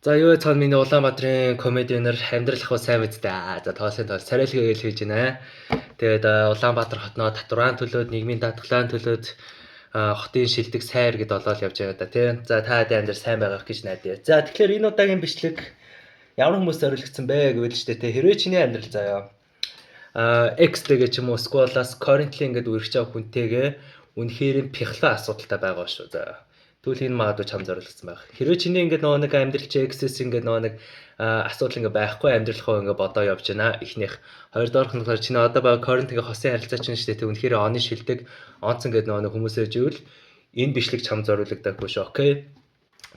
За юу цаана миний Улаанбаатарын комедианер амьдрал ах сайн мэдтэй. За тоосын царайлгаа гээл хийж байна. Тэгээд Улаанбаатар хотноо татварын төлөөд, нийгмийн даатгалын төлөөд хотын шилдэг сайр гэдээ олоод явж байгаа да тий. За та хэд амьдрал сайн байгаах гэж найдаа. За тэгэхээр энэ удаагийн бичлэг ямар хүмүүст зориулагдсан бэ гэвэл ч тий хэрвээ чиний амьдрал заяа X тэгээ ч юм уу сквалаас currently ингээд үргэж байгаа хүнтэйгээ үнэхээр пихла асуудалтай байгаа шүү. За тэгвэл энэ магадгүй чам зориулагдсан байх. Хэрвээ чиний ингээд нэг амьдрал чи X-с ингээд нэг асуудал ингээд байхгүй амьдралхоо ингээд бодоо явж байна. Эхнийх хоёрдоорх нь чиний одоо байгаа current-ийн хосын харилцаа чинь шүү дээ. Тэг үнэхээр оны шилдэг онц ингээд нэг хүмүүсээ живэл энэ бичлэг чам зориулагдаагүй шүү. Окей.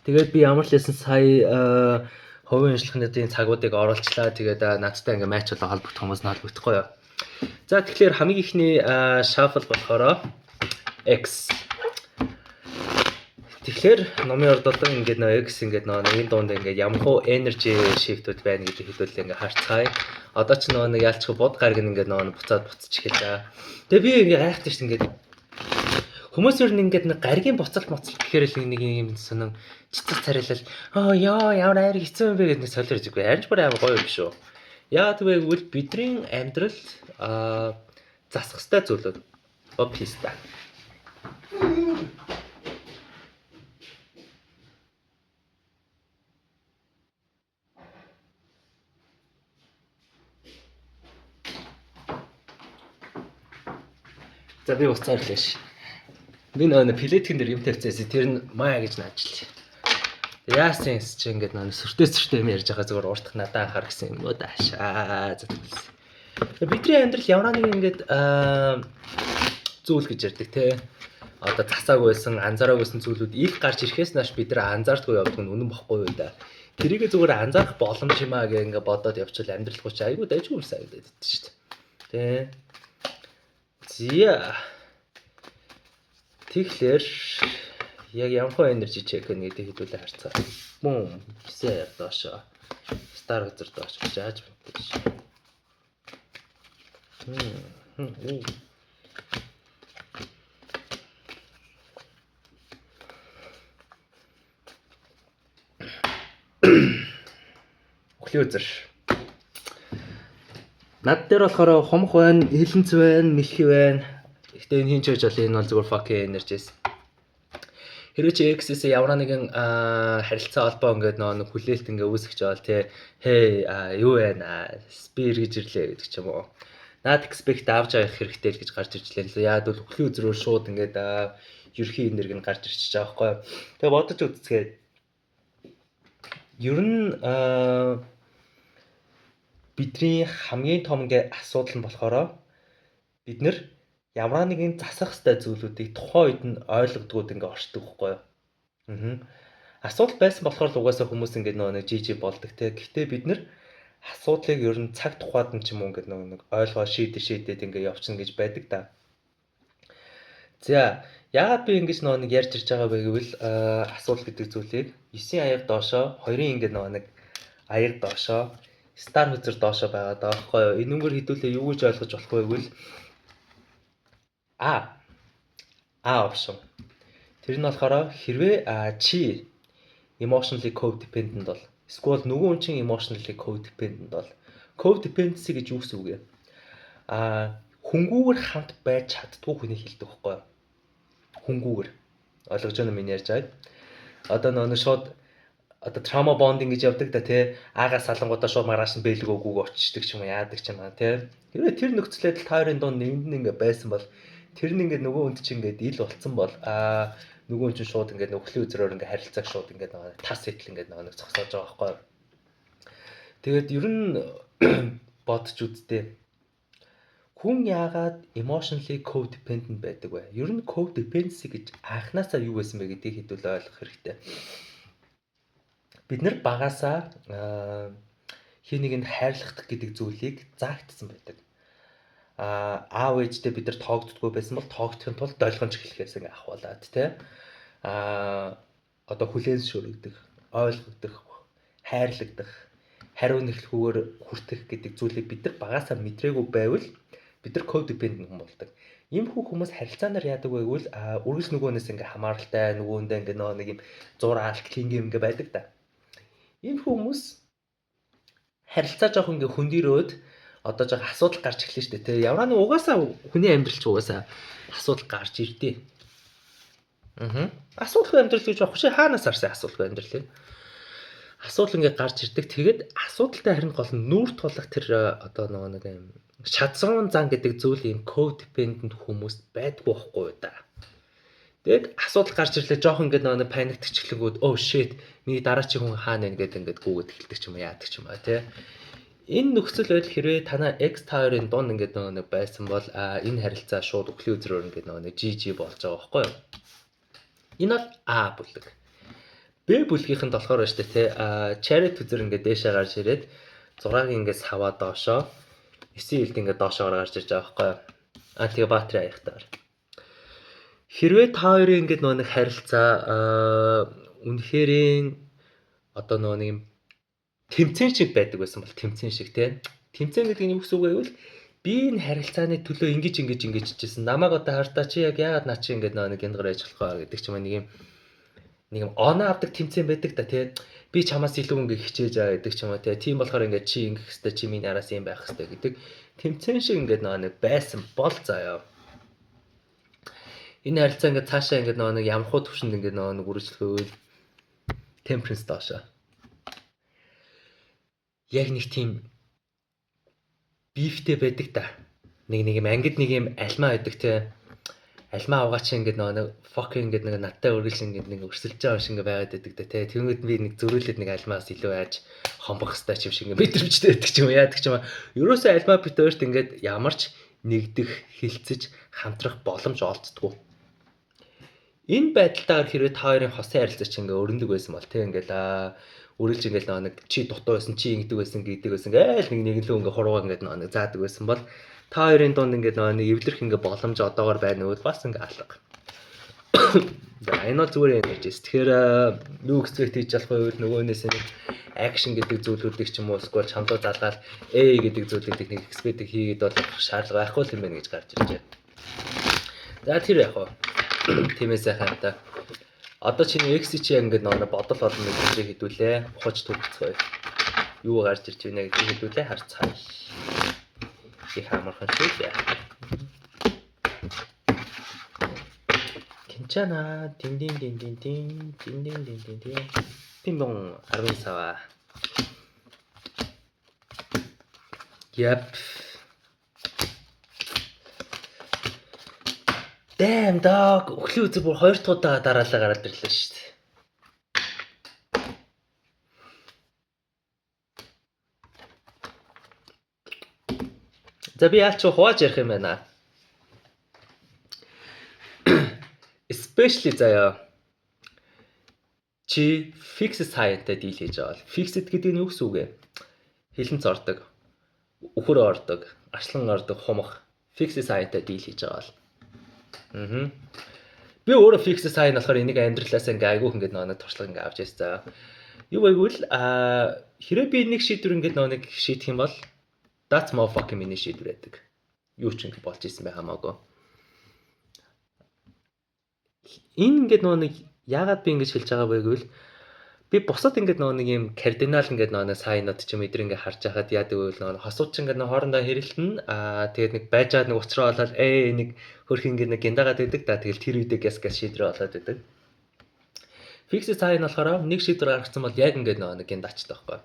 Тэгээд би ямар л хэлсэн сая хувийн ажиллагааны цагуудыг оруулчлаа. Тэгээд надтай ингээ матч болоо холбогдох хүмүүс нь холбогдохгүй юу. За тэгэхээр хамгийн ихний shuffle болохоор X. Тэгэхээр номын орд одоо ингээд нөө X ингээд нөө энэ дунд ингээд ямархуу energy shift-үүд байна гэдэг хэлбэл ингээд харцгаая. Одоо ч нөө нэг ялчгүй бод гарг ингээд нөө буцаад буцаж эхэллээ. Тэгээ би ингээд гайхдаг ш ингээд хүмүүс ер нь ингээд нэг гаргийн буцалт гэхээр л нэг юм сонин цэцэг царайлал яа ямар айр хэцүү юм бэ гэдэг нэг солиорж игүй. Харин ч бүр амар гоё юм шүү. Яа тэгвэл бидний амьдрал засах хэвээр зүйлүүд описта. За би уцаар хэлээш. Би нэг плетгэн дээр юм тавьчихсан. Тэр нь маа гэж наажилаа. Яасан чи ингээд нэг сүртэй юм ярьж байгаа зүгээр уртх надаа анхаар гэсэн юм уу даашаа. Бидний амьдрал ямар нэг ингээд зүйл гэж ярьдаг те. Одоо засаагүй байсан, анзаараагүйсэн зүйлүүд их гарч ирэхээс нааш бид нар анзаардгүй явдаг нь үнэн бохгүй юу да. Тэрийгээ зүгээр анзаарах боломж юм аа гэх ингээд бодоод явчихвал амьдрал гоч айгүй дайггүй санагдаад идэв шүү дээ. Тэ. Зя. Тэгэхээр яг ямархуу energy check гэдэг хэдүүлээ харцгаа. Бум. Бисээ доошоо. Star газар доош гэж яаж мэддэг. Өхлийн үзэр. Над дээр болохоор хомх байна, хилэнц байна, мэлхий байна. Гэхдээ энэ хин ч гэж бол энэ бол зүгээр fucking energies. Хэрвээ чи X-с ямар нэгэн харилцаа холбоо ингээд нэг хүлээлт ингээ үүсгэж байгаа тий. Хей юу байна? Spear гэж ирлээ гэдэг ч юм уу. Наад expect авч явах хэрэгтэй л гэж гарч иржлээ л. Яг бол өхлийн үзрөөр шууд ингээд ерхий энерги нь гарч ирчихэж байгаа байхгүй. Тэгээ бодож үзцгээе. Ер нь бидний хамгийн том ингээ асуудал нь болохоор бид нэр ямар нэгэн засах хэвээр зүйлүүдийг тухайн үед нь ойлгодгоод ингээ оршдог байхгүй юу. Асуудал байсан болохоор л угаасаа хүмүүс ингээ нэг жижиг болдог те. Гэхдээ бид нэр асуудлыг ер нь цаг тухайд нь ч юм уу ингээ нэг ойлгоо шийдээд ингээ явчихна гэж байдаг да. За яагаад би ингэж нэг ярьж ирж байгаа вэ гэвэл асуудал гэдэг зүйлийг 9 аяга доошоо 2-ын ингээ нэг аяга доошоо стар хүзэр доошоо байгаа даа байхгүй юу. Энүүгээр хэдүүлээ юу гэж ойлгож болох вэ гэвэл option. Тэр нь болохоор хэрвээ чи emotionally codependent бол эсвэл нөгөө хүн чинь emotionally codependent бол codependency гэж юу гэсэн үг вэ? Хүнгүүгээр хамт байж чаддгүй хүний хэлдэг байхгүй юу? Хүнгүүгээр. Ойлгож байна уу миний ярьж байгааг? Одоо нөгөө шууд одоо trauma bonding гэж явдаг да тий. Аагаас салангуудаа шууд маргааш нь бэлгөөгүйг очичдаг ч юм уу яадаг ч юм аа тий. Хэрвээ тэр нөхцөлөд тойрын дунд нэгэнд ингээ байсан бол тэр нь ингээд нөгөө хүнд чинь ингээд ил болцсон бол нөгөө хүн чинь шууд ингээд өхлийн үзрээр ингээд харилцааг шууд ингээд нэг тас итэл ингээд нэг зогсоож байгаа байхгүй. Тэгээд ер нь бодож үзтээ. Хүн яагаад emotionally codependent байдаг вэ? Ер нь codependency гэж анханасаа юу байсан бэ гэдгийг хэдүүл ойлгох хэрэгтэй. Бид нар багасаа хин нэгэнд хайрлах гэдэг зүйлийг заагдсан байдаг. Аав ээжтэй бид нар тоогддгүй байсан бол тоогдохын тулд долгионч хэлхээс ингээ ахуулаад тий. Одоо хүлээн шүрэгдэх, ойлгогдох, хайрлагдах, хариу нэрлэхүүгээр хүртэх гэдэг зүйлийг бид нар багасаа мэдрээгүй байвал бид нар codependent хүн болдог. Иймэрхүү хүмүүс харилцаанаар яадаг вэ гэвэл үргэлж нөгөөнөөс ингээ хамааралтай, нөгөөндөө ингээ нэг юм зураалт, клингэм ингээ байдаг да. Энэ хүмүүс харилцаа жоох ингээ хөндөрөөд одоо жоох асуудал гарч эхэлнэ шүү дээ. Тэ ямар нэг угаасаа хүний амьдрал ч угаасаа асуудал гарч ирдээ. Асуудалгүй амьдрал гэж явах шиг хаанаас арсан асуудалгүй амьдрал вэ? Асуудал ингээ гарч ирдэг. Тэгээд асуудалтай харин гол нь нүүр тулах тэр одоо нэг юм шатсан зан гэдэг зүйл юм codependent хүмүүс байдгүй байхгүй юу да. Тэгээд асуудал гарч ирлээ жоох ингээ нэг паниктчихлэнгүүд oh shit миний дараачийн хүн хаана байна гэдэг ингээд гүгээд эхэлдэг ч юм уу яадаг ч юм аа тий. Энэ нөхцөл байдал хэрвээ танаа X тойрын дунд ингээд нэг байсан бол энэ харилцаа шууд өглөө өдрөөр ингээд нэг GG болж байгаа байхгүй юу? Энэ бол А бүлэг. Б бүлгийнхэнд болохоор шүү дээ тий. Charity үзэр ингээд дээшээ гарч ирээд 6-ыг ингээд саваа доошоо 9-ийг ингээд доошоо гарч ирж байгаа байхгүй юу? Тэгээ баатри аяхтаар. Хэрвээ та хоёрын ингээд нэг харилцаа үнэхээр одоо нэг юм тэмцээн шиг байдаг байсан бол тэмцээн шиг тий. Тэмцээн гэдэг нь юу гэсэн үг вэ гэвэл би энэ харилцааны төлөө ингэж хийжсэн. Намайг одоо хартаа чи яг яагаад наа чи ингээд нэг гингэр ээж болох вэ гэдэг ч юм нэг юм оноо авдаг тэмцээн байдаг та тий. Би чамаас илүү ингээд хичээж байгаа гэдэг ч юм уу тий. Тийм болохоор ингээд чи ингэх хэвээр чи минь араас юм байх хэвээр гэдэг тэмцээн шиг ингээд нэг байсан бол заяа. Энэ харилцаа ингээд цаашаа ингээд нэг ямхуу төвшөнд ингээд нэг үргэлжлэхөөл temperance доошоо. Яг нэг тийм бифтэй байдаг та. Нэг юм ангид нэг юм альмаа байдаг те. Альмаа аваач ингээд нэг fucking ингээд нэг надтай үргэлж ингээд нэг өрсөлдөж байгаа шиг ингээд байгаад байдаг те. Тэнгүүд би нэг зөрүүлээд нэг альмаас илүү яаж хомбох хэвээр шиг ингээд мэдрэмжтэй байдаг ч юм яадаг ч юм. Ерөөсөө альмаа бит өөрт ингээд ямарч нэгдэх, хилцэж, хамтрах боломж олцдгүй. Энэ байдалтаар хэрвээ та хоёрын хосын харилцаа чинь ингээд өрнөдөг байсан бол те ингээд үргэлж ингээд нэг чи дутуу байсан, чи ингэдэг байсан гээл нэг л ингээ хуруугаа ингээд нэг заадаг байсан бол та хоёрын дунд ингээд нэг эвлэрх ингээ боломж одоогоор байна уу бас ингээ алга. За энэ бол зүгээр юм ярьж. Тэгэхээр юу expect хийж болох вэ? Нөгөөнөөс нэг action гэдэг зүйлүүдийг ч юм уу эсвэл чамдуу залгаал A гэдэг зүйлүүдийг нэг expect хийгээд бол шаардлага байхгүй юм байна гэж гарч ирж байна. За тэр яг хаа тиймээс сайхан та. Одоо чиний X чи ингээд нэг бодол олон мэдрэмжийг хэдүүлээ. Ухаж төгсгөө. Юу гарч ирж байна гэдгийг хэдүүлээ харцгаая. Их амархан шүү дээ. Кинчана дин. Пинбон 10 сава. Yep. Damn dog. Өглөө үзэг бүр 2 дахь удаа дараалал гараад ирлээ шүү дээ. За би яалч хувааж ярих юм байна. Especially заяа. Чи fixed science-тай дийл хийж байгаа бол fixed гэдэг нь юу гэсэн үг вэ? Хилэнц ордог, өхөр ордог, арслан ордог, хумах fixed science-тай дийл хийж байгаа бол. Би өөрөө fixed science болохоор энийг амьдралаас ингээ айгүйх ингээ нэг туршлага ингээ авч яасан. Юу байгвэл хэрэв би нэг шийдвэр ингээ нэг шийдэх юм бол that's my fucking миний шийдвэр байдаг. Юу ч ингээ болж исэн бай хамаагүй. Энэ ингээ нэг яагаад би ингэж хэлж байгаа вэ гэвэл би бусад ингээд нэг юм кардинал ингээд нэг сайнууд ч юм эдэр ингээд харж байхад яадаг вэ нэг хосууч ингээд хоорондоо хэрэлтэн тэгээд нэг байжгаад нэг уцраа болоод нэг хөрх ингээд нэг гиндагаад байдаг да тэгэл тэр үедээ гэс шийдрээ болоод байдаг. Fixed сайн болохоор нэг шийдвэр гаргацсан бол яг ингээд нэг гиндачтай байхгүй.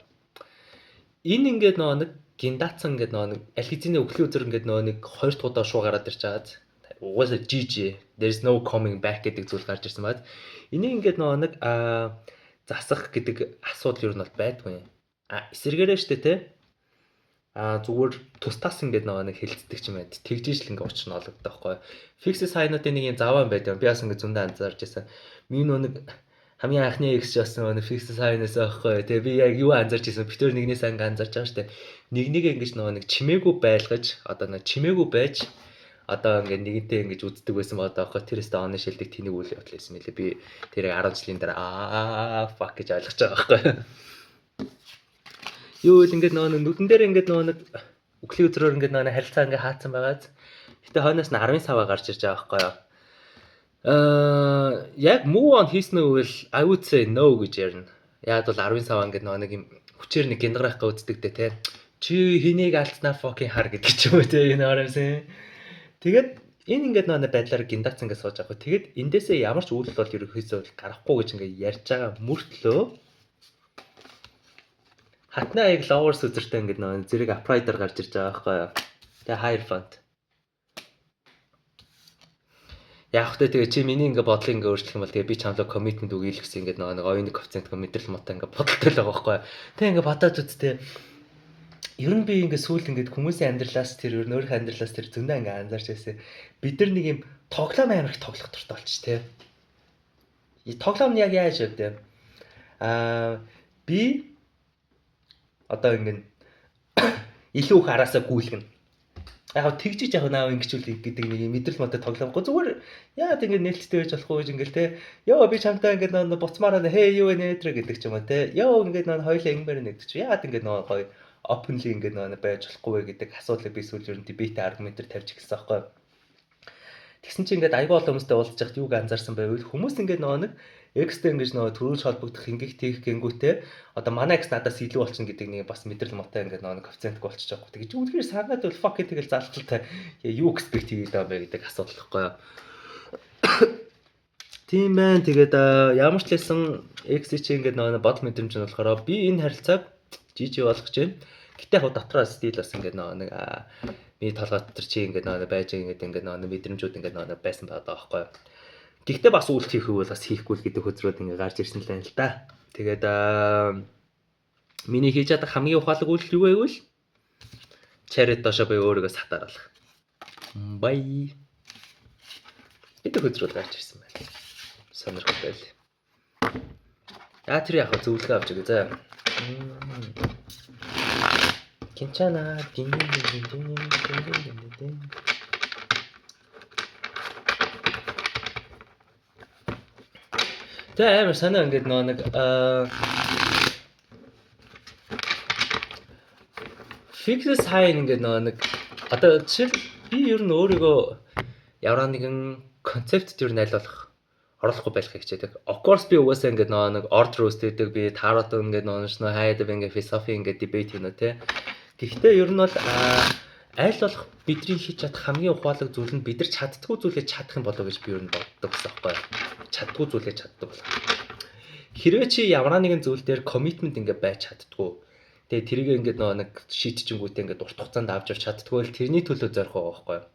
Энэ ингээд нэг гиндацсан ингээд нэг аль хэзээний өглөө өдөр ингээд нэг 2 дахь удаа шуу гараад ирж байгаад угаасаа GG there is no coming back гэдэг зүйл гарч ирсэн байд. Энийг ингээд нэг засах гэдэг асуудал юу нь бол байдгүй. Эсэргээрээ штэ те. Зүгээр тустаас ингээд нэг хилцдэг ч юм байд. Тэгжиж л ингээд учир нь олгодог байхгүй. Fixed sign-уудын нэг юм заваа байдаг. Би бас ингээд зөндөө анзаарч байсан. Миний нэг хамгийн анхны X жасан нэг fixed sign-аас байхгүй. Тэгээ би яг юу анзаарч байсан. Битэр нэгнээс ингээд анзаарч байгаа штэ. Нэг ингэж нэг чимээгүй байлгаж одоо нэг чимээгүй байж одоо ингээд нэгэнтэй ингэж үздэг байсан одоо аахгүй тэрээс оны шилдэг тэнийг үйл явдал байсан мэлээ би тэрийг 10 жилийн дараа fuck гэж ойлгож байгаа байхгүй юу л ингээд нүдэн дээр ингээд нэг өглөө өдрөөр ингээд харилцаа ингээд хаацсан байгаад гэтээ хойноос нь 10 саваа гарч ирж байгаа байхгүй яг move on хийсэн үйл I would say no гэж ярина Яад бол 10 сав ингээд нэг юм хүчээр нэг гиндрах га үздэг дээ те. Чи хэнийг алдснаа fucking хар гэдэг ч юм уу те энэ оромсэн. Тэгээд энэ ингээд нэг байдлаар гиндац ингээд сууж байгаа. Тэгээд эндээсээ ямар ч үйлдэл бол ерөөхдөө гарахгүй гэж ингээд ярьж байгаа мөртлөө хатнаа яг lowers үзэртэй ингээд нэг зэрэг uprider гарч ирж байгаа байхгүй юу. Тэгээ higher font. Яг хөтэ тэгээ чи миний ингээд бодлыг ингээд өөрчлөх юм бол тэгээ би чамлаа commitment өгье л гэсэн ингээд нэг оюуны коэффициент мэдрэл муутай ингээд бодолтой л байгаа байхгүй юу. Тэгээ ингээд бодоод үзтээ ер нь би ингээд сүүл ингээд хүмүүсийн амьдралаас тэр өөр өөрийнхөө амьдралаас тэр зөндөө ингээд анзаарч байсан. Бид нар нэг юм тоглоом амар их тоглох дуртай болчих тээ. Тоглоом нь яг яаж вэ гэдэг. Би одоо ингээд илүү их араасаа гүйлгэнэ. Яг тэгжиж яг наав ингэчүүл гэдэг нэг мэдрэл модод тоглоомгүй зүгээр яагаад ингэ нээлттэй байж болохгүй гэж ингээл те ёо би чамтай ингэ нөө буцмаараа хээ юу вэ нээтрэ гэдэг ч юм уу те ёо ингэ нөө хоёлаа ингэмээр нэгдэг чи яагаад ингэ нөө гоё openly ингэ нөө байж болохгүй вэ гэдэг асуудлыг би сүүл ер нь debate argument-ээр тавьж эхэлсэн байхгүй. Тэгсэн чинь ингээд аягүй олон хүмүүстэй уулзж яхад юуг анзаарсан байвал хүмүүс ингээд нэг экстэй ингэж төрүүлж холбогдох ингээд тийх гингүүтээ одоо манай экс надаас илүү болчихно гэдэг нэг бас мэдрэл мотой ингээд коэффициент болчихж байгаа. Тэгэж үнэхээр санаад бол fuck тэгэл залхалтай юу expect хийгээд байгаа бэ гэдэг асуудал байхгүй юу. Тийм байна. Тэгээд ямар ч лсэн экс чи ингээд бодол мэдрэмж нь болохоор би энэ харилцааг жижиг болгож байна. Гэтэ яг дотроо стил бас ингээд нэг миний толгой дотор чи ингээд байж ингээд мэдрэмжүүд ингээд байсан байгаа байхгүй юу. Гэхдээ бас үйлс хийх үйл бас хийхгүй л гэдэг хөзрүүд ингээд гарч ирсэн л байна л да. Тэгээд миний хийж чадах хамгийн ухаалаг үйлдэл юу вэ гэвэл чарет доошо би өөрийгөө сатааруулах. Бай. гэдэг хөзрүүд гарч ирсэн байна. Сонирхолтой л. Тэр яг зөвлөгөө авч өгье заа. 괜찮아. Тэгээ амар санаа ингээд нэг fix sign ингээд нэг одоо жишээл би ер нь өөрийгөө ямар нэгэн концепт төр найлуулах оруулахгүй байлах хичээдэг. Of course би угаасаа ингээд нэг order roast-дэг би тарот ингээд нөө хайд ингээд philosophy ингээд debate хийнэ те. Гэхдээ ер нь бол аль болох бидний хийж чадах хамгийн ухаалаг зүйл нь бид нар чаддгүй зүйлээ чадах юм болов гэж би ер нь боддог гэсэн байхгүй юу. Чаддгүй зүйлээ чаддаг бол. Хэрвээ чи ямар нэгэн зүйл дээр commitment ингээд байж чаддгүй. Тэгээ тэрийг ингээд нэг шийдчихэнгүүтээ ингээд урт хугацаанд авч явж чаддгүй бол тэрний төлөө зорих байгаа байхгүй юу.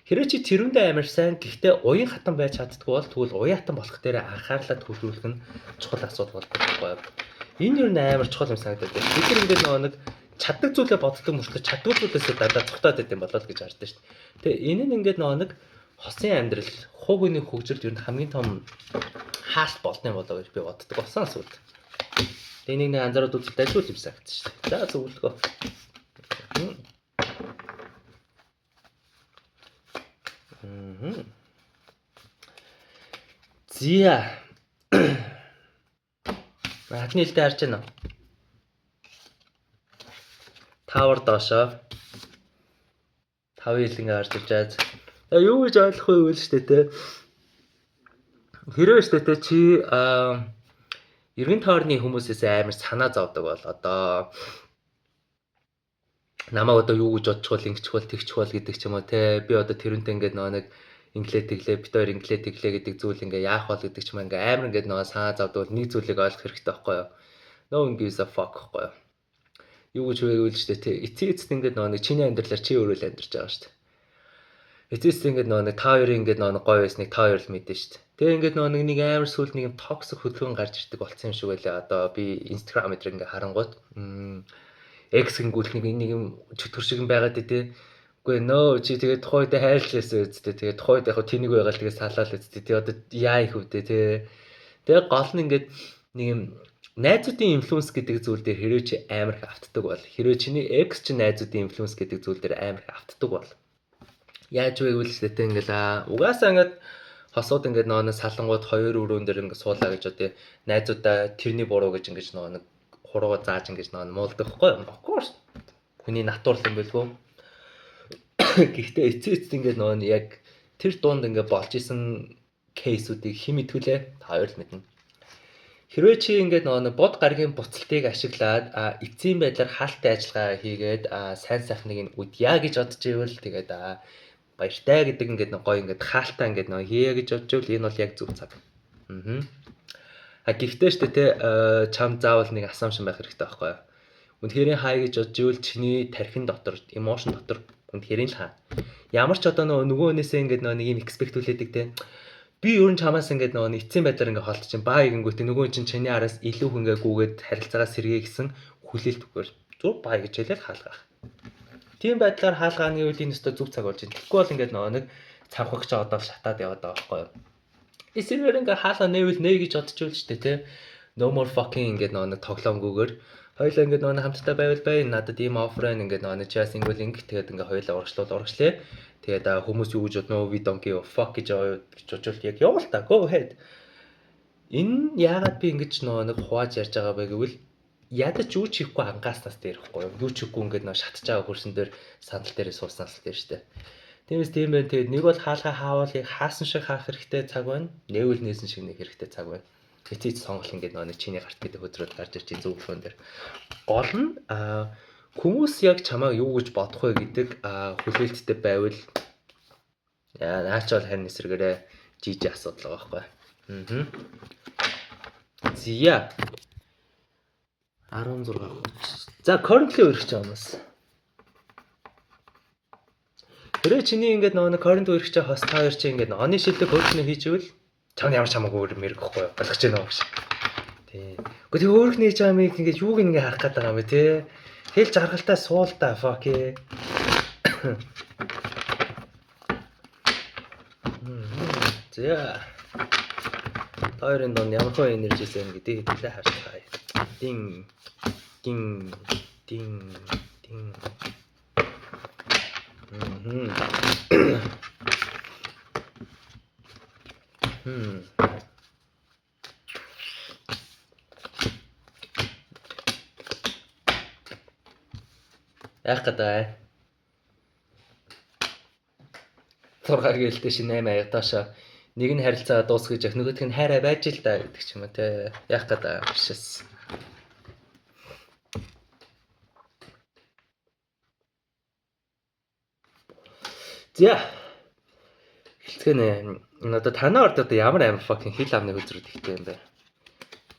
Хэрвээ чи тэрүүндээ амар сайн гэхдээ уян хатан байж чаддгүй бол тэгвэл уян хатан болох дээр анхаарлаа төвлөрүүлэх нь чухал асуудал болдог байхгүй юу. Энэ юу амар чухал юм санагдаад байна. Бид нар ингээд нэг чаддаг зүйлээ боддог мөртлөө чаддгүй зүйлээсээ дандаа цогтоод байт юм болоо л гэж хардаг шүү дээ. Тэгээ энэ нь ингээд нэг хосын амьдрал, хувь хүний хөгжилд ер нь хамгийн том хаалт болтны болоо гэж би боддог болсон асуулт. Тэгээ нэг анзаараад үзэлт ажил юм санагдсан шүү дээ. За зөвлөгөө. Зя. Хатны хэлтэй харж байна уу? Тавар доошоо. Тавын хил ингээ харж ирж байгаа. Юу гэж ойлгох вэ гэвэл шүү дээ те. Хэрвээ шүү дээ те чи эргэн тойрны хүмүүсээс амар санаа зовдөг бол одоо намайг одоо юу гэж бодчих бол ингэчих бол тэгчих бол гэдэг ч юм уу те. Би одоо тэрүнтэй ингээ нэг инглээ тэглээ бит хоёр инглээ тэглээ гэдэг зүйл ингээ яах бол гэдэг ч юм ингээ амар ингээ санаа зовдөг бол нэг зүйлийг ойлгох хэрэгтэй байхгүй юу. No one gives a fuck байхгүй юу. Юу гэж вэ шүү дээ те. Эцэст ингээ нэг чиний амьдралаар чи өөрөө л амьдарч байгаа шүү дээ. Эцэст ингээ нэг та хоёрын ингээ нэг гоё байсныг та хоёр л мэдэн шүү дээ. Тэгээ ингээ нэг амар сүлд нэг юм токсик хөдөлгөөн гарч ирдэг болсон юм шиг байлаа. Одоо би Instagram дээр ингээ харангууд X гингүүл нэг юм чөтгөр шиг байгаад дээ. Үгүй нөө чи тэгээ тухайд хайрлаасаа үсттэй. Тэгээ тухайд яг тэнийг байгаад тэгээ салаал үсттэй. Тэгээ одоо яа их үдэ те. Тэгээ гол нь ингээ нэг юм найзуудын инфлюенс гэдэг зүйл дээр хэрвээ чи амар их автдаг бол хэрвээ чиний X чи найзуудын инфлюенс гэдэг зүйл дээр амар их автдаг бол яаж вэ гэвэл тэ ингээл угаасаа ингээд хосууд ингээд нэг салангууд хоёр өрөөн дээр ингээд суулаа гэж одоо найзуудаа тэрний буруу гэж ингээд нэг хурууга зааж ингээд муулдаг хгүй. Of course хүний натурал юм байлгүй. Гэхдээ эцээц ингээд яг тэр дунд ингээд болж исэн кейсүүдийг хэн мэдвүлээ та хоёр л мэднэ. Хэрвээ чи ингээд нэг бод гарагийн буцалтыг ашиглаад эцсийн байдлаар хаалттай ажиллагаа хийгээд сайн сайхныг нь үдья гэж бодож ивэл тэгээд баяртай гэдэг ингээд нэг гоё ингээд хаалттай ингээд нэг хийе гэж бодож ивэл энэ бол яг зөв цаг. Гэхдээ ч тэ чам заавал нэг assumption байх хэрэгтэй байхгүй юу? Үнэхээр хай гэж бодож ивэл чиний тархин дотор, emotion дотор үнэхээр л хаа. Ямар ч одоо нөгөө хүнээсээ ингээд нэг юм expect үлээдэг те. Би ер нь чамаас ингээд нэг эцсийн байдлаар ингээд холт чинь баа игэнгүүтээ нөгөө чинь чиний араас илүү хөнгөө гүгээд харилцаагаа сэргээ гэсэн хүлээлт өгөөр зүг баа гэж хэлээд хаалгах. Тийм байдлаар хаалгааны үйл энэ өстө зөв цаг болж байна. Тэгэхгүй бол ингээд нэг цавхагч одоо шатаад яваад байгаа байхгүй юу? Эсвэр ингээд хаалга нээвэл нээ гэж бодож ивэл ч те. No more fucking ингээд нэг тоглоомгүйгээр хоёлаа ингээд нэг хамтдаа байвал бай. Надад ийм оффер ингээд нэг чаа single link тэгээд ингээд хоёлаа урагшлаа. Тэгээд хүмүүс юу гэж бодно вэ? We don't give a fuck гэж бодвол яг явал та. Go ahead. Энэ яагаад би ингэж нэг хувааж ярьж байгаа бэ гэвэл ядаж юу ч хийхгүй ангааснаас дээрхгүй юу? Юу ч хийхгүй ингээд нэг шатж байгаа хөрсөн дээр сандал дээрээ сууснаас л дээр штэ. Тиймээс тийм байх. Тэгээд нэг бол хаалгаа хаавал хаасан шиг хаах хэрэгтэй цаг байна. Нээвэл нээсэн шиг нэг хэрэгтэй цаг байна. Тэцээ сонголт ингээд нэг чиний гарт гэдэг хөдрөөд гарч ирж зөв фон дээр. Гол нь хүмүүс яг чамаа юу гэж бодох вэ гэдэг хүлээлттэй байвал наач бол харин эсрэгээрээ жижиг асуудал байгаа байхгүй. Зя 16 хүн. За currently өргөж байгаа хүмүүс. Тэрэ чиний ингээд нэг current өргөж байгаа хост хоёр чи ингээд оны шилдэг хөрхнө хийжвэл чам ямар чамаагүй мэрэг гэхгүй болгож байна уу гэж. Тий. Гэхдээ өөрх нээж байгаа мэг ингээд юуг ингээд харах гээд байгаа юм бэ те. Хэлж аргалтаа суул та fuck ээ. За. Хоёрын донд ямар хөө энержисэн гэдэг хэдүүлээ харцгаая. Дин дин дин дин. Яах гэдэг. 6 гэлтэй шин 8 аятаашаа нэг нь харилцаа дуусгаж яг нөгөөх нь хайраа байж л да гэдэг ч юм уу те. Яах гэдэг бишээс. За. Хэлцгэнэ. Одоо танаа орд одоо ямар амар fucking хил амны хөзрүүд ихтэй юм бэ?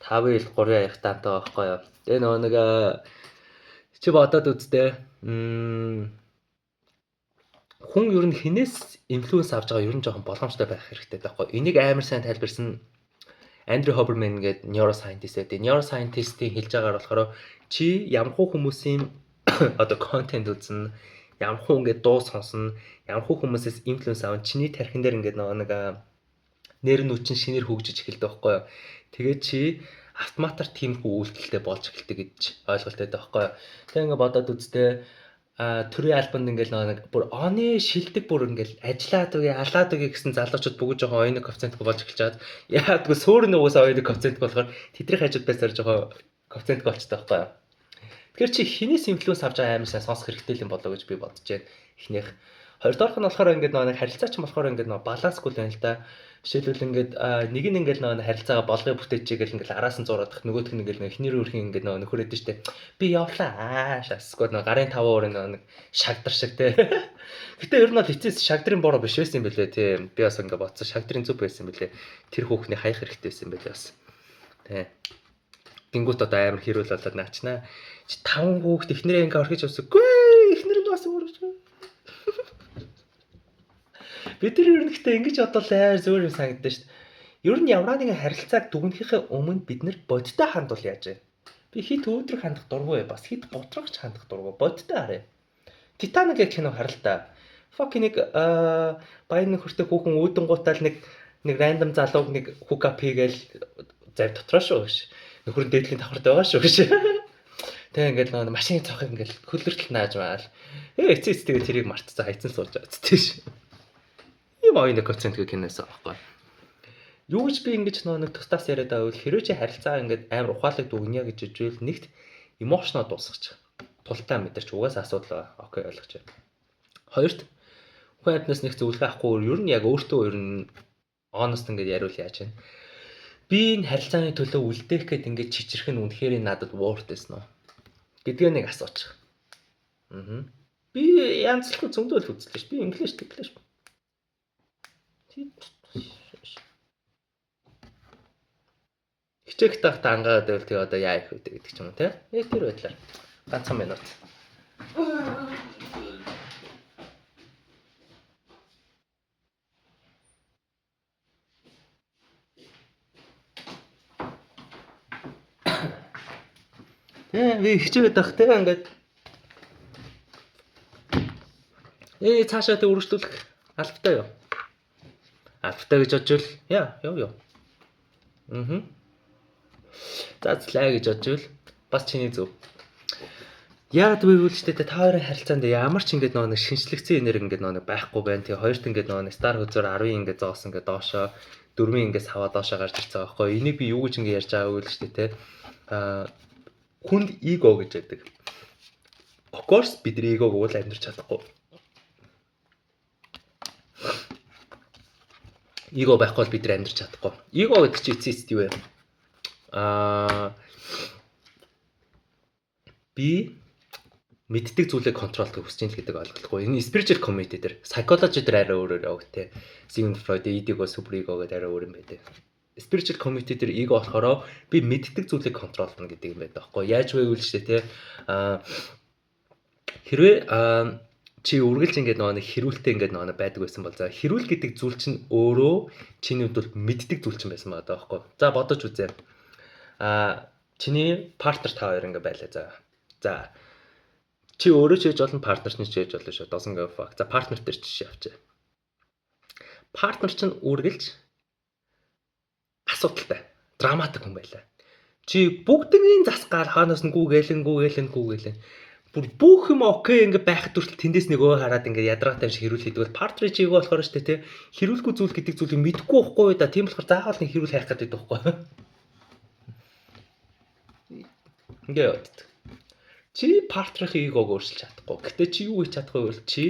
5 ил 3 аяг таантай байхгүй юу? Тэгээ нэг чи бодоод үзтээ. Хүн ер нь хинээс инфлюенс авч байгаа ер нь жоохон боломжтой байх хэрэгтэй байхгүй. Энийг амар сайн тайлбарсан Андрю Хоберман гэдэг neuroscientist гэдэг. Neuroscientist-ийн хэлж байгаагаар болохоор чи ямархуу хүмүүсийн одоо контент үзнэ, ямархуу ингээд дуу сонсно, ямархуу хүмүүсээс инфлюенс аван чиний тархин дээр ингээд нэг нэр нүчин шинээр хөгжиж эхэлдэг байхгүй юу. Тэгээд чи автоматар тиймхүү үйлдэлтэй болж эхэлдэг гэж ойлголттой байхгүй юу. Тэгээ ингээд бодоод үзтээ төрийн альбомд ингээл нэг бүр оны шилдэг бүр ингээл ажиллаад үгүй алаад үгүй гэсэн залуучууд бүгд жоохон оюуны коэффициентгүй болж эхэлж чаад яадгүй суурны угаасаа оюуны коэффициент болохоор тэдний хажууд байсаар жоохон коэффициент болчтой байхгүй юу. Тэгэхээр чи хинээс инфлюенс авч байгаа амар сайн сонсох хэрэгтэй юм болоо гэж би бодож байна. Эхнийх. Хоёрдоорх нь болохоор ингээд нэг харилцаач болохоор ингээд нэг балансгүй байна л да. Жишээлбэл ингээд нэг нь ингээд нэг харилцаагаа болгоё бүтээч гэл ингээд араас нь зураадах нөгөөх нь ингээд эхнэр өөрхийн ингээд нэг нөхөрөөд штэ. Би явлаа шасгүй нэг гарын 5 уурын нэг шагдар шиг те. Гэтэ ер нь бол эцэс шагдрын бороо биш байсан юм бэлээ те. Би бас ингээд бодсон шагдрын зүв байсан бэлээ. Тэр хүүхний хаях хэрэгтэй байсан юм бэлээ бас. Тэ. Гингүүт одоо амар хэрүүл болоод наачнаа. Чи 5 хүүхд эхнэрээ ингээд орхиж авсаггүй. Эхнэр нь бас өөрөж. Бид нар ер нь гэхдээ ингэж бодвол амар зөөр юм санагддаг шүү дээ. Ер нь ямар нэгэн харилцааг дүгнэхээ өмнө бид нар бодтой хандвал яаж вэ? Би хит өөдрөг хандах дургүй бас хит готрогч хандах дургүй бодтой харъя. Титаник кино харалтаа. Fuck нэг баян хөртэй хүүхэн өөдөн гутаал нэг рандом залууг нэг хук ап хийгээл зав дотроо шүү гэж. Нөхөр дээдлийн давхарт байгаа шүү гэж. Тэгээ ингээл нэг машины цохыг ингээл хөлөртөл нааж маал. Эцэс тэгээ тэрийг мартцаа хайцсан сууж байгаа тийм шүү. Ийм оюуны коэффициент киноос аахгүй. Юу гэж би ингэж нэг тустаас яриад байвал хэрвээ чи харилцаа ингээд амар ухаалаг дүгнэе гэж үжил нэгт эмошноо дуусгач. Тултаа мэдэрч угаасаа асуудал байгаа. Окей ойлгож байна. Хоёрт хүн амтнаас нэг зөвлөгөө авахгүй ер нь яг өөртөө ер нь honest ингээд яриул яаж байна. би энэ харилцааны төлөө үлдээх гээд ингээд чичрэх нь үнэхээр надад ууртайсэн уу гэдгээ нэг асуучих. Би янзлахгүй зөндөл үзлээ ш. Би инглиш тэглэж ш. Хичээх тахта ангаад байвал тий одоо яа их үү гэдэг ч юм уу те. Тэр байдлаар ганцхан минут. Би хичээгээд байх те ингээд цаашаа тэ үргэлжлүүлэх албатай юу? Албатай гэж бодвол яа. Зацлаа гэж бодвол бас чиний зөв. Яг тэгвэл ч та хоёрын харилцаанд ямар ч ингээд нэг шинжлэгдсэн энерги ингээд нэг байхгүй байна. Тэгээ хоёрт ингээд нэг стар хөлзөөр 10 ингээд зоос ингээд доошоо 4 ингээд саваа доошоо гарч ирсэн байгаа байхгүй. Энийг би юу гэж ингээд ярьж байгаа вэ л ч тэ хүнд эго гэж байдаг. Of course бидний эгог уул амьдрч чадахгүй. Эго байхгүй бол бид нар амьдрч чадахгүй. Эго гэдэг чинь эцэст юу вэ? Би мэддэг зүйлээ контролдох хүсэж байгаа гэдэг ойлголтгүй. Энэ spiritual community дээр, psychology дээр арай өөрөөр явах те. Sigmund Freud эго, super ego гэдэг арай өөр юм байдаг. Spiritual community дээр эго болохоор би мэддэг зүйлийг контролдно гэдэг юм байдаг байхгүй. Яаж вэ гэвэл ч те хэрвээ чи үргэлж ингээд нэг хэрүүлтэй ингээд нэг байдаг байсан бол за хэрүүл гэдэг зүйл чинь өөрөө чиний хувьд бол мэддэг зүйл чинь байсан байгаа байхгүй. За бодож үзье. Чиний партнер та хоёр ингээд байлаа. За чи өөрөө ч хийж болно, партнер ч хийж болно шүү. Doesn't give a fuck. За партнер дээр чи явчих. Партнер чинь үргэлж асуудалтай, драматик хүн байлаа. Чи бүгднийг засгаар хаанаас нь гүүгээл. Бүр бүх юм окей ингээ байхад хүртэл тэндээс нөгөө хараад ингээ ядраатай шиг хэрүүл хийдэг бол партнер чи эго болохоор шүү дээ те. Хэрүүлгүй зүйл гэдэг зүйлийг мэдэхгүй байхгүй да. Тийм болохоор заавал нэг хэрүүл хайх гэдэг байхгүй. Ингээ яваад. Чи партнерын эгог өөрчилж чадахгүй. Гэтэ чи юу хийж чадахгүй вэ? Чи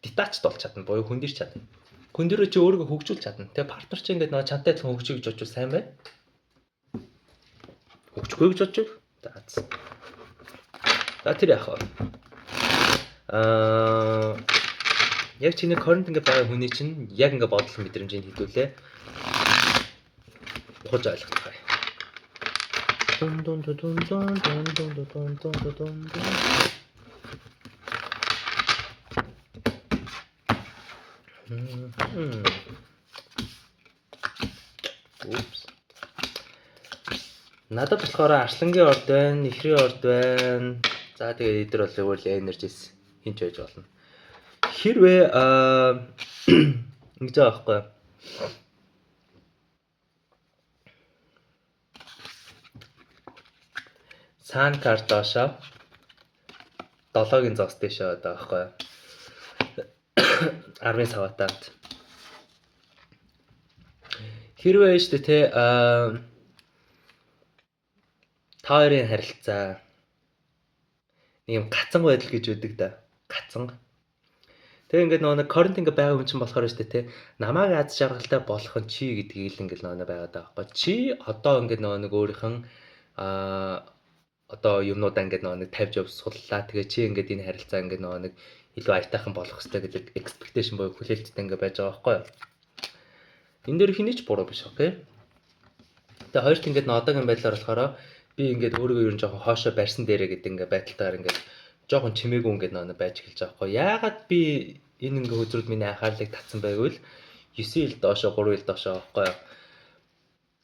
детачд болж чадна. Буюу хөндөрч чадна. Хөндөрөө чи өөрийгөө хөгжүүлж чадна. Тэгээ партнер чи ингээ нөгөө чамтай адилхан хөгжиж гэж бодвол сайн бай. Хөгжихгүй гэж бодвол за тэр яах вэ? Яг чиний current ингээ байгаа хүний чинь яг ингээ бодлого мэдрэмжийг хэдүүлээ. Ухаж ойлгох бай. Oops. Надад болохоор арслангийн орд байна, ихрийн орд байна. За тэгээ эдгээр бол өөр энержис хинч байж болно. Хэрвээ ингэж байгаа байхгүй. Сан карт доошоо 7-гийн зоос дэшээ байгаа байхгүй. 10-ын саватанд. Хэрвээ шүү дээ те та хоёрын харилцаа нэг юм гацсан байдал гэж үүдэг да. Гацсан. Тэгээ ингээд нэг current ингээ байгаа хүн чинь болохоор шүү дээ те намайг аз жаргалтай болох нь чи гэдгийг л ингээ нэг байгаад байгаа байхгүй. Чи одоо ингээ нэг өөрийнх нь одоо юмнуудаа ингээ нэг тавьж явууллаа. Тэгээ чи ингээ энэ харилцаа ингээ нэг илүү аятайхан болох хэрэгтэй гэдэг expectation буюу хүлээлттэй ингээ байж байгаа байхгүй. Энэ дээр хэний ч буруу биш окей. Тэгээ хоёрт ингээ одоогийн байдлаар болохоор би ингээд өөрийгөө ер нь жоохон хоошоо барьсан дээрээ гэдэг ингээ байдалтаар ингээд жоохон чимээгүй ингээд нэг байж эхэлж байгаа байхгүй. Яагаад би энэ ингээ хөдрүүд миний анхаарлыг татсан байвал 9 ил доошоо 3 ил доошоо байхгүй.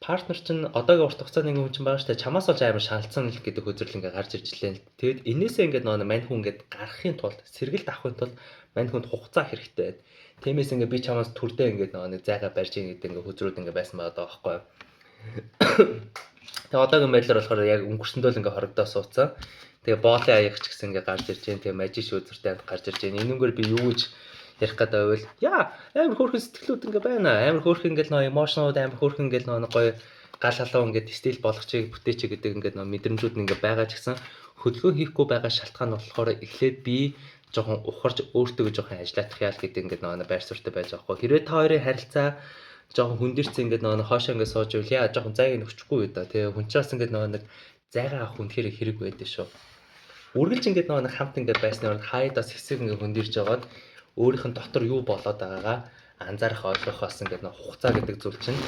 Партнер чинь одоогийн урт хугацааны хүн чинь байгаа шүү дээ. Чамаас олж амар шаналцсан л гэдэг хөдрөл ингээ гарч ирж лээ. Тэгэд энээсээ ингээд мань хүн ингээд гарахын тулд сэргэлт авахын тулд мань хүнд хугацаа хэрэгтэй байд. Тиймээс ингээ би чамаас түрдээ ингээд нэг зайгаа барьж ийн гэдэг ингээ хөдрүүд ингээ байсан байгаа байхгүй. Тэгээ одоогийн байдлаар болохоор яг өнгөрсөндөө л ингээ хорогдоо суудсан. Тэгээ боолын аягч гэсэн ингээ гарч ирж байна. Тэгээ мажиш үзэртэй гарч ирж байна. Энүүгээр би юу гэж ярих гэдэг байвал амар хөөрхөн сэтгэлүүд ингээ байна. Амар хөөрхөн ингээл нөө эмошнууд амар хөөрхөн ингээл нөө гоё гал халуун ингээд стил болгочийг бүтээч гэдэг ингээд нөө мэдрэмжүүд ингээ байгаа ч гэсэн хөдөлгөөн хийхгүй байгаа шалтгаан нь болохоор эхлээд би жоохон ухарж өөртөө жоохон ажиллах яал гэдэг ингээд нөө байр суурьтай байж байгаа хгүй. Хэрвээ та хоёрын харилцаа жоохон хүндэрсэн ингээд нөгөө хоошоо ингээд сууж ивэл яа жоохон зайг нөхчихгүй юу да. Тэгээ хүн чаас ингээд нөгөө нэг зайгаа авах үнэхээр хэрэг байдаг шүү. Үргэлж ингээд нөгөө нэг хамт ингээд байсны оронд хаяадаас хэсэг ингээд хөндөрж жагаад өөрийнх нь дотор юу болоод байгаагаа анзаарах ойлгохоос ингээд нөгөө хугацаа гэдэг зүйл чинь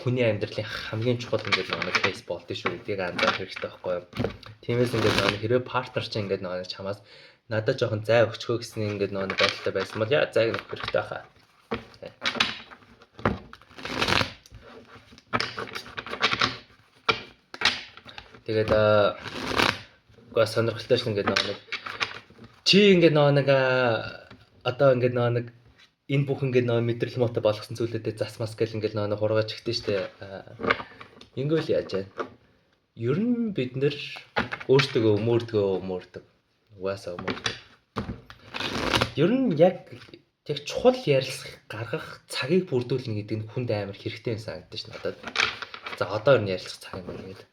хүний амьдралын хамгийн чухал ингээд нөгөө нэг кейс болд шүү гэдгийг анзаарах хэрэгтэй байхгүй юу. Тиймээс ингээд нөгөө хэрвээ партнер чинь ингээд нөгөө чамаас надад жоохон зай өгчхөө гэсэн ингээд нөгөө байдалтай байсан бол яа зайг нөх хэрэгтэй хаа. Тэгээд угаа сонирхолтой ш ингээд нэг чи ингээд нэг одоо ингээд нэг энэ бүх ингээд мэдрэл муутай болгосон зүйлүүдэд засмас гэл ингээд нэг хургаж ихтэй штэ. Ингээл яаж вэ? Ер нь бид нэр өөртөө өмөрдөг. Угаасаа өмөрдөг. Ер нь яг чухал ярилцах гаргах цагийг бүрдүүлнэ гэдэг нь хүнд амар хэрэгтэй юм санагдаж ш надад. За одоо ер нь ярилцах цаг юм байна гэдэг.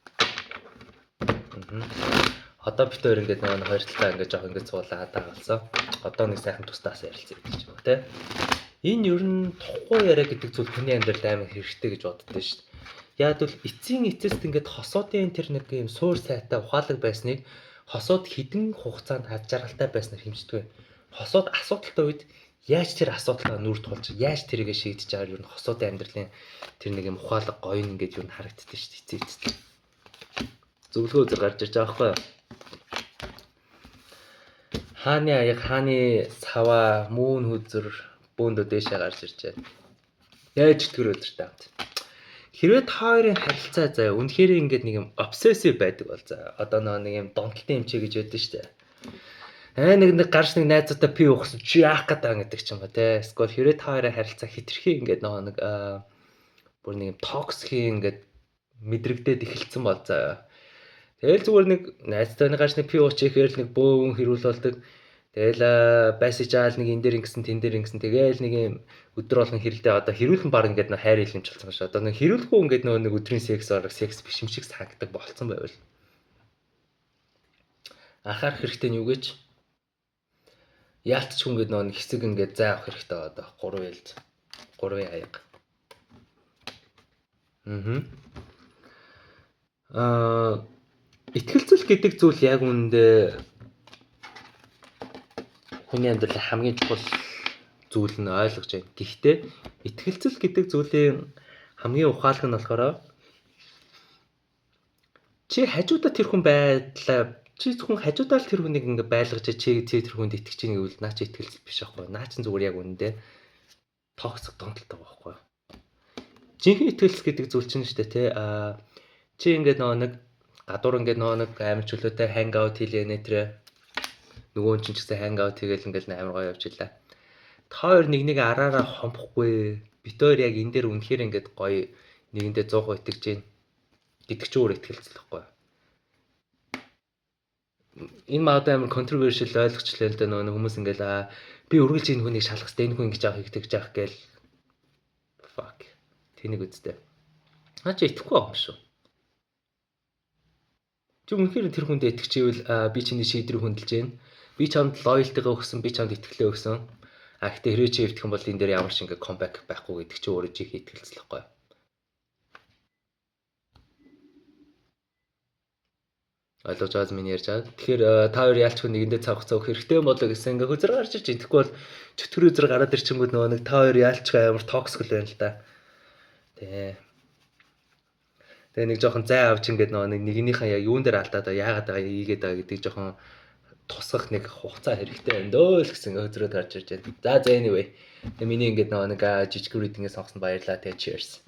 Одоо бид хоёр ингээд нэг хоёр талаа ингээд жоох ингээд суулаад байгаа. Одоо нэг сайхан тустаас ярилцъя гэж байна тий. Энэ ер нь тухгүй яриа гэдэг зүйл хүний амьдралд амар хэрэгтэй гэж боддоо шүү дээ. Яг бол эцсийн эцэст ингээд хосуудын тэр нэг юм суур сайтай ухаалаг байсныг хосууд хідэн хугацаанд хад жаргалтай байснаар хэмждэг. Хосууд асуудалтай үед яаж тэр асуудалгаа нүр тулж яаж тэрийг шийдэж байгаа ер нь хосуудын амьдралын тэр нэг юм ухаалаг гоё ингээд ер нь харагддаг шүү дээ эцсийн. Зөвлөгөө үзэг гарч ирж байгаа байхгүй юу? Хааны аяг, хааны сава, мөн хүзэр бөөндөө дээшээ гарч ирж байна. Яаж итгэр өдөртэй хамт. Хэрвээ та хоёрын харилцаа заяа үнэхээр ингээд нэг юм обсессив байдаг бол за одоо нэг юм донтолтын эмчээ гэж байдаг шүү дээ. Нэг гарч нэг найзуудаа пи уухсан чи яах гэдэг гэдэг ч юм ба те. Эсвэл хэрвээ та хоёрын харилцаа хитрхи ингээд нэг бүр нэг юм токсикийн ингээд мэдрэгдээд эхэлсэн бол за тэгэл зүгээр нэг найзтайны гарч нэг пи ууч ихээр нэг бөөн хэрүүл болдог. Тэгэл байсаж аал нэг энэ дээр ингэсэн тэн дээр ингэсэн тэгээл нэг юм өдөр болгон хэрэлдээ одоо хэрүүлэн баг ингээд нэг хайр илэмж болсон шүү. Одоо нэг хэрүүлэхгүй ингээд нэг өдрийн секс биш юм шиг санагдаг болцсон байвал. Анхаарах хэрэгтэй нь юу гэж? Яалтч хүн ингээд нэг хэсэг ингээд зай авах хэрэгтэй одоо 3 ялж 3 аяг. Итгэлцэл гэдэг зүйл яг үүндээ хүний амьдралын хамгийн чухал зүйл нь ойлгож байна. Гэхдээ итгэлцэл гэдэг зүйлийн хамгийн ухаалаг нь болохоор чи хажуудаа тэр хүн байдлаа чи зөвхөн хажуудаа л тэр хүнийг ингээ байлгаж чи тэр хүнд итгэж чинь гэвэл наа чи итгэлцэл биш аахгүй. Наа чин зүгээр яг үнэндээ токсик донтолтой байхгүй. Жинхэнэ итгэлцэл гэдэг зүйл чинь шүү дээ тий. Чи ингээ нэг гадуур ингээ нэг амар чөлөөтэй ханг аут хийлээ нэ нөгөө ч гэсэн ханг аут хийгээл ингээл амар гоё явж илаа. Та хоёр нэг араараа хомбохгүй. Бид хоёр яг энэ дээр үнэхээр ингээд гоё нэгэндээ 100% итгэж гин гэдэг ч өөр итгэлцэл байхгүй. Энэ маад амар controversial ойлгочлаа л да нөгөө хүмүүс ингээл би үргэлж энэ хүнийг шалгах хэрэгтэй энэ хүн ингэж авах гэж авах гээл fuck тэнийг үздэй. Чи итгэхгүй байгаа юм шүү. Чи үнэхээр тэр хүндээ итгэчихвэл би чиний шийдрийг хүндэлж гин. Би чамд лоялтигаа өгсөн, би чамд итгэлээ өгсөн. Гэхдээ хэрвээ чи итгэх юм бол энэ дээр ямар ч ингээ comeback байхгүй гэдэг чи өөрөө чих итгэлцэл байхгүй. Ойлгож байгаа миний ярьж байгаа. Тэгэхээр та хоёр яалч хүн нэгэндээ цаг хугацаа өгөх хэрэгтэй юм болоо гэсэн ингээ хүзэр гарч ирж идэхгүй бол чөтгөр үзэр гараад ирчингүүд нөгөө нэг та хоёр яалч амар токсик л байна л да. Тэгээ нэг жоохон зай авч ингээд нөгөө нэгнийхээ яг юун дээр алдаад яагаад байгаа ийгээд байгаа гэдэг жоохон тусах нэг хугацаа хэрэгтэй байна дөө л гэсэн хөзрөөд гарч ирж байна. За anyway. Тэгээ миний ингээд нөгөө нэг жижиг reading-ээс сонгосон баярлалаа. Тэгээ cheers.